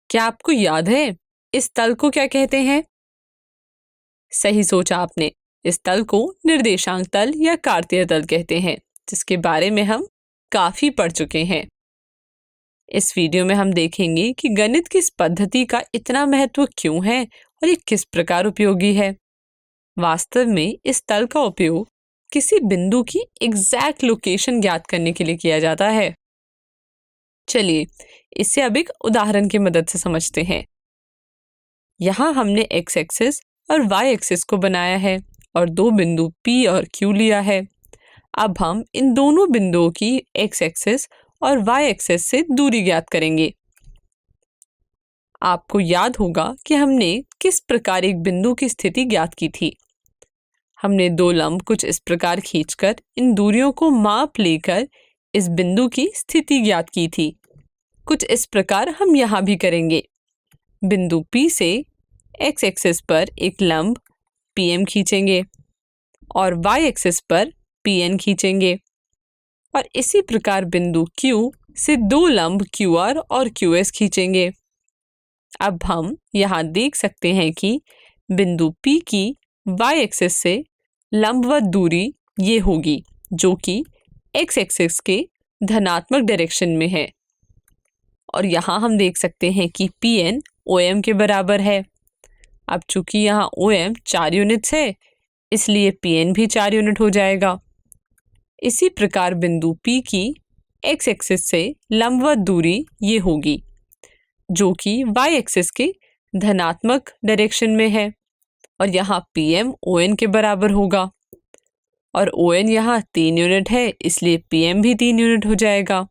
क्या आपको याद है इस तल को क्या कहते हैं? सही सोचा आपने। इस तल को निर्देशांक तल या कार्तीय तल कहते हैं, जिसके बारे में हम काफी पढ़ चुके हैं। इस वीडियो में हम देखेंगे कि गणित की इस पद्धति का इतना महत्व क्यों है और ये किस प्रकार उपयोगी है। वास्तव में इस तल का उपयोग किसी बिंदु की एग्जैक्ट लोकेशन ज्ञात करने के लिए किया जाता है। चलिए इसे अब एक उदाहरण की मदद से समझते हैं। यहाँ हमने एक्स एक्सिस और वाई एक्सिस को बनाया है और दो बिंदु P और Q लिया है। अब हम इन दोनों बिंदुओं की एक्स एक्सिस और वाई एक्सिस से दूरी ज्ञात करेंगे। आपको याद होगा कि हमने किस प्रकार एक बिंदु की स्थिति ज्ञात की थी। हमने दो लंब कुछ इस प्रकार खींचकर इन दूरियों को माप लेकर इस बिंदु की स्थिति ज्ञात की थी। कुछ इस प्रकार हम यहाँ भी करेंगे। बिंदु P से एक्स एक्सिस पर एक लंब PM खींचेंगे और y एक्सिस पर PN खींचेंगे और इसी प्रकार बिंदु Q से दो लंब QR और QS खींचेंगे। अब हम यहाँ देख सकते हैं कि बिंदु P की y एक्सिस से लंबवत दूरी ये होगी, जो कि x एक्सिस के धनात्मक डायरेक्शन में है। और यहाँ हम देख सकते हैं कि PN OM के बराबर है। अब चूंकि यहाँ OM 4 यूनिट्स है, इसलिए PN भी 4 यूनिट हो जाएगा। इसी प्रकार बिंदु P की x एक्सिस से लंबवत दूरी ये होगी, जो कि y एक्सिस के धनात्मक डायरेक्शन में है और यहाँ PM ON के बराबर होगा और ON यहाँ 3 यूनिट है, इसलिए PM भी 3 यूनिट हो जाएगा।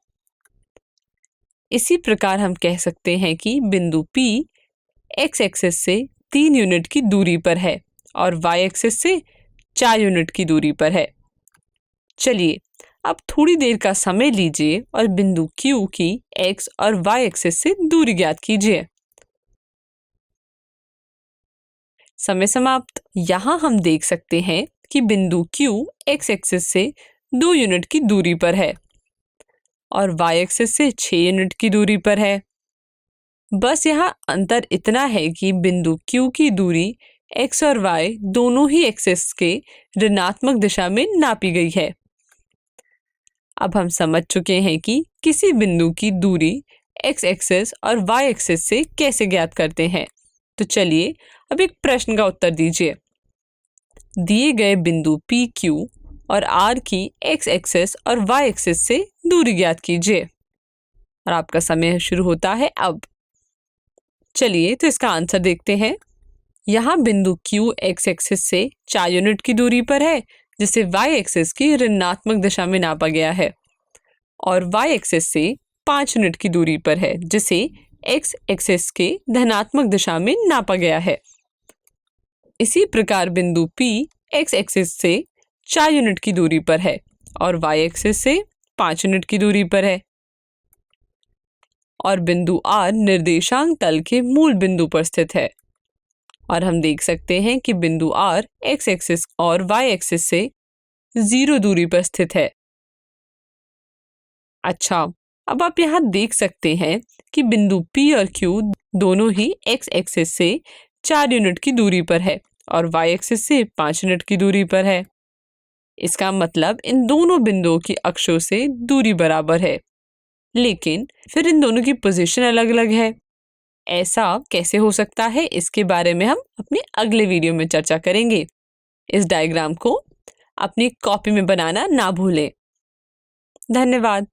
इसी प्रकार हम कह सकते हैं कि बिंदु P x एक्सिस से 3 यूनिट की दूरी पर है और y एक्सिस से 4 यूनिट की दूरी पर है। चलिए अब थोड़ी देर का समय लीजिए और बिंदु Q की x और y एक्सिस से दूरी ज्ञात कीजिए। समय समाप्त। यहाँ हम देख सकते हैं कि बिंदु Q x एक्सिस से 2 यूनिट की दूरी पर है और y एक्सिस से 6 यूनिट की दूरी पर है। बस यहाँ अंतर इतना है कि बिंदु Q की दूरी x और y दोनों ही एक्सिस के ऋणात्मक दिशा में नापी गई है। अब हम समझ चुके हैं कि किसी बिंदु की दूरी x एक्सिस और y एक्सिस से कैसे ज्ञात करते हैं। तो चलिए अब एक प्रश्न का उत्तर दीजिए। दिए गए बिंदु PQ और R की x एक्सिस और y एक्सिस से दूरी ज्ञात कीजिए और आपका समय शुरू होता है अब। चलिए तो इसका आंसर देखते हैं। यहाँ बिंदु Q x एक्सिस से 4 यूनिट की दूरी पर है, जिसे y एक्सिस की ऋणात्मक दिशा में नापा गया है और y एक्सिस से 5 यूनिट की दूरी पर है, जिसे x एक्सिस के धनात्मक दिशा में नापा गया है। इसी प्रकार बिंदु P x एक्सिस से 4 यूनिट की दूरी पर है और y एक्सिस से 5 यूनिट की दूरी पर है और बिंदु R निर्देशांक तल के मूल बिंदु पर स्थित है और हम देख सकते हैं कि बिंदु R x एक्सिस और y एक्सिस से 0 दूरी पर स्थित है। अच्छा, अब आप यहाँ देख सकते हैं कि बिंदु P और Q दोनों ही x एक्सिस से 4 यूनिट की दूरी पर है और y एक्सिस से 5 यूनिट की दूरी पर है। इसका मतलब इन दोनों बिंदुओं की अक्षों से दूरी बराबर है, लेकिन फिर इन दोनों की पोजीशन अलग अलग है। ऐसा कैसे हो सकता है, इसके बारे में हम अपने अगले वीडियो में चर्चा करेंगे। इस डायग्राम को अपनी कॉपी में बनाना ना भूलें। धन्यवाद।